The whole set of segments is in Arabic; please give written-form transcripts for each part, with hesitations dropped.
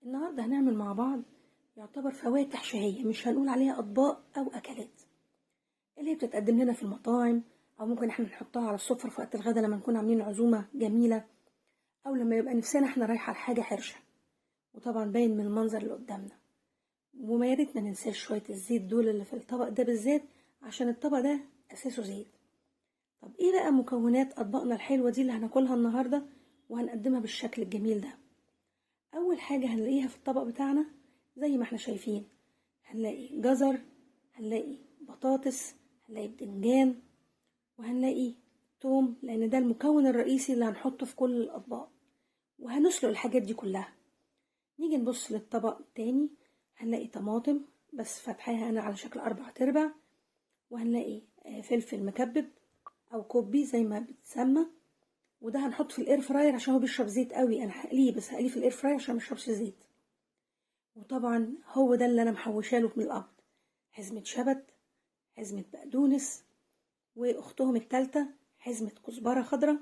النهاردة هنعمل مع بعض يعتبر فواتح شهية، مش هنقول عليها أطباق أو أكلات، اللي هي بتتقدم لنا في المطاعم، أو ممكن احنا نحطها على السفرة في وقت الغدا لما نكون عاملين عزومة جميلة، أو لما يبقى نفسنا احنا رايحة لحاجة حرشة. وطبعا باين من المنظر اللي قدامنا. وما ياريت ما ننساش شوية الزيت دول اللي في الطبق ده بالذات، عشان الطبق ده أساسه زيت. طب ايه بقى مكونات أطباقنا الحلوة دي اللي هناكلها النهاردة وهنقدمها بالشكل الجميل ده؟ أول حاجة هنلاقيها في الطبق بتاعنا زي ما احنا شايفين، هنلاقي جزر، هنلاقي بطاطس، هنلاقي بدنجان، وهنلاقي توم، لأن ده المكون الرئيسي اللي هنحطه في كل الأطباق. وهنسلق الحاجات دي كلها. نيجي نبص للطبق التاني، هنلاقي طماطم بس فتحاها أنا على شكل 4/4، وهنلاقي فلفل مكبب أو كوبي زي ما بتسمى، وده هنحط في الاير فراير عشان هو بيشرب زيت قوي. انا هقليه بس هقليه في الاير فراير عشان ما يشربش زيت. وطبعا هو ده اللي انا محوشاله من القبض، حزمة شبت، حزمة بقدونس، واختهم التالتة حزمة كزبرة خضراء.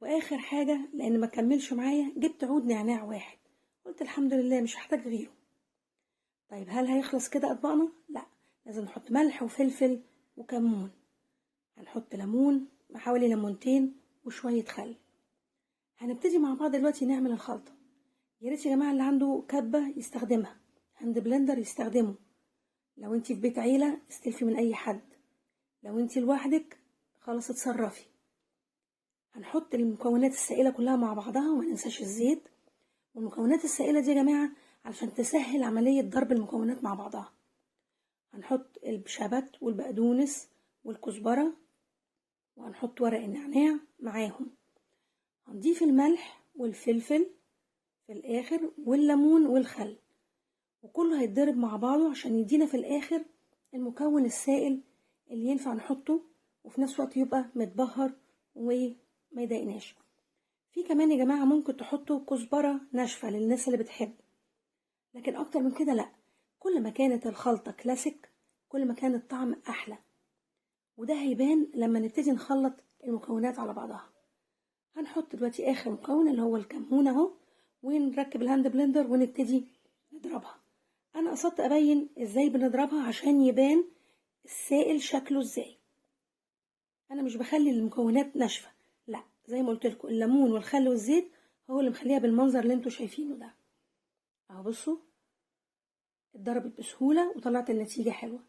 واخر حاجة لان ما كملش معايا جبت عود نعناع واحد، قلت الحمد لله مش هحتاج غيره. طيب هل هيخلص كده اطباقنا؟ لا، لازم نحط ملح وفلفل وكمون. هنحط ليمون، حوالي ليمونتين، وشوية خل. هنبتدي مع بعض دلوقتي نعمل الخلطة. يا ريت يا جماعة اللي عنده كبة يستخدمها، هاند بلندر يستخدمه. لو انتي في بيت عيلة استلفي من اي حد، لو انتي لوحدك خلاص اتصرفي. هنحط المكونات السائلة كلها مع بعضها وما ننساش الزيت. والمكونات السائلة دي يا جماعة علشان تسهل عملية ضرب المكونات مع بعضها. هنحط الشبت والبقدونس والكزبرة، وهنحط ورق النعناع معاهم. هنضيف الملح والفلفل في الاخر والليمون والخل، وكله هيتضرب مع بعضه عشان يدينا في الاخر المكون السائل اللي ينفع نحطه وفي نفس الوقت يبقى متبهر وما يضايقناش. في كمان يا جماعة ممكن تحطوا كزبرة ناشفة للناس اللي بتحب، لكن اكتر من كده لا. كل ما كانت الخلطة كلاسيك كل ما كان الطعم احلى، وده هيبان لما نبتدي نخلط المكونات على بعضها. هنحط دلوقتي اخر مكون اللي هو الكمون اهو، ونركب الهاند بلندر ونبتدي نضربها. انا قصدت ابين ازاي بنضربها عشان يبان السائل شكله ازاي. انا مش بخلي المكونات ناشفه، لا، زي ما قلت لكم الليمون والخل والزيت هو اللي مخليها بالمنظر اللي انتوا شايفينه ده. اهو بصوا اتضربت بسهوله وطلعت النتيجه حلوه.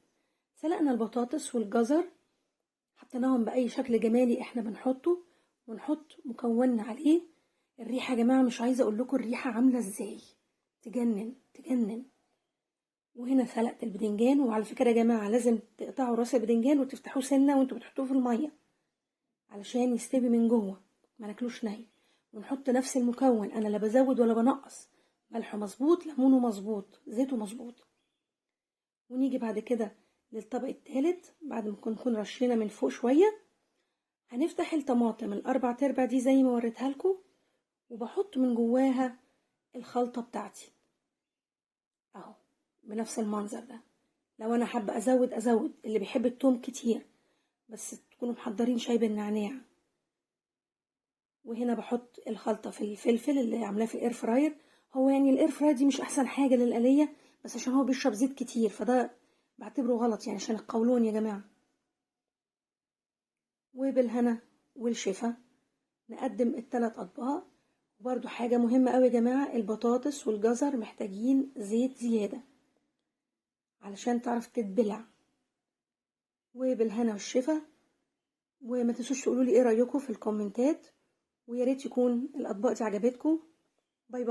سلقنا البطاطس والجزر، حطيناهم باي شكل جمالي احنا بنحطه، ونحط مكوننا عليه. الريحه يا جماعه مش عايزه اقول لكم الريحه عامله ازاي، تجنن تجنن. وهنا سلقت البدنجان، وعلى فكرة يا جماعة لازم تقطعوا راس البدنجان وتفتحوه سنة وانتوا بتحطوه في المية علشان يستوي من جوه، ما ناكلوش ني. ونحط نفس المكون، انا لا بزود ولا بنقص، ملحه مظبوط، ليمونه مظبوط، زيته مظبوط. ونيجي بعد كده للطبق الثالث بعد ما نكون رشينا من فوق شوية. هنفتح الطماطم ال4/4 دي زي ما وريتها لكم، وبحط من جواها الخلطة بتاعتي اهو بنفس المنظر ده. لو انا حابه ازود اللي بيحب التوم كتير، بس تكونوا محضرين شاي بالنعناع. وهنا بحط الخلطه في الفلفل اللي عاملاه في الاير فراير. هو يعني الاير فراير دي مش احسن حاجه للقليه، بس عشان هو بيشرب زيت كتير فده بعتبره غلط، يعني عشان القولون يا جماعه. وبالهنا والشفا نقدم الثلاث اطباق. وبرده حاجه مهمه قوي يا جماعه، البطاطس والجزر محتاجين زيت زياده علشان تعرف تتبلع. وبالهنا والشفا. وما تنسوش تقولوا لي ايه رايكم في الكومنتات، ويا ريت يكون الاطباق دي عجبتكم. باي باي.